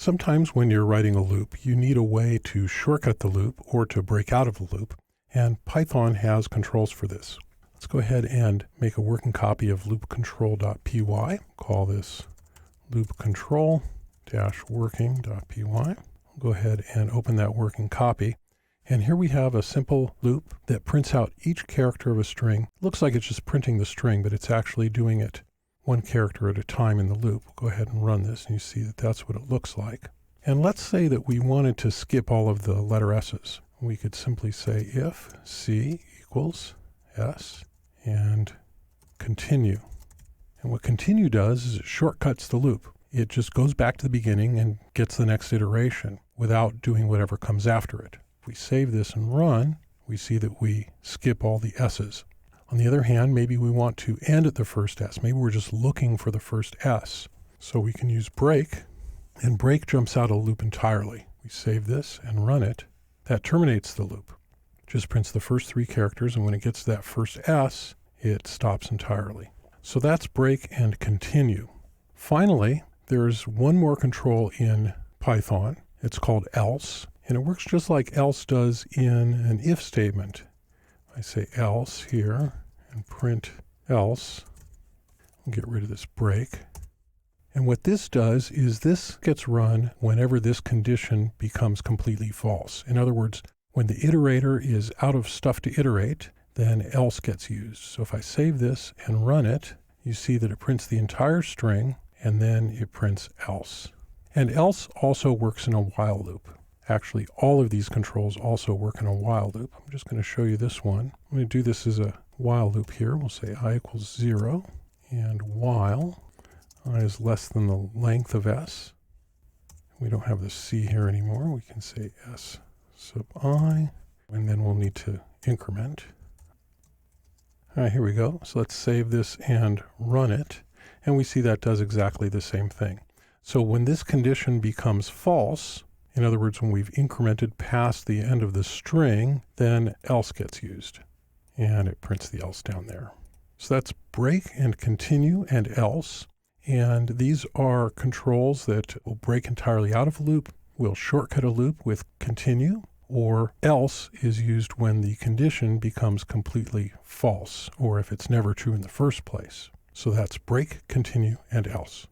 Sometimes when you're writing a loop, you need a way to shortcut the loop or to break out of the loop, and Python has controls for this. Let's go ahead and make a working copy of loopcontrol.py. Call this loopcontrol-working.py. Go ahead and open that working copy. And here we have a simple loop that prints out each character of a string. Looks like it's just printing the string, but it's actually doing it one character at a time in the loop. We'll go ahead and run this, and you see that that's what it looks like. And let's say that we wanted to skip all of the letter S's. We could simply say if C equals S and continue. And what continue does is it shortcuts the loop. It just goes back to the beginning and gets the next iteration without doing whatever comes after it. If we save this and run, we see that we skip all the S's. On the other hand, maybe we want to end at the first S. Maybe we're just looking for the first S. So we can use break, and break jumps out of the loop entirely. We save this and run it. That terminates the loop. Just prints the first three characters, and when it gets to that first S, it stops entirely. So that's break and continue. Finally, there's one more control in Python. It's called else, and it works just like else does in an if statement. I say else here and print else. We'll get rid of this break. And what this does is this gets run whenever this condition becomes completely false. In other words, when the iterator is out of stuff to iterate, then else gets used. So if I save this and run it, you see that it prints the entire string and then it prints else. And else also works in a while loop. Actually, all of these controls also work in a while loop. I'm just going to show you this one. I'm going to do this as a while loop here. We'll say I equals 0, and while I is less than the length of S. We don't have the C here anymore. We can say S sub I, and then we'll need to increment. All right, here we go. So let's save this and run it, and we see that does exactly the same thing. So when this condition becomes false, in other words, when we've incremented past the end of the string, then else gets used, and it prints the else down there. So that's break and continue and else, and these are controls that will break entirely out of a loop, will shortcut a loop with continue, or else is used when the condition becomes completely false, or if it's never true in the first place. So that's break, continue, and else.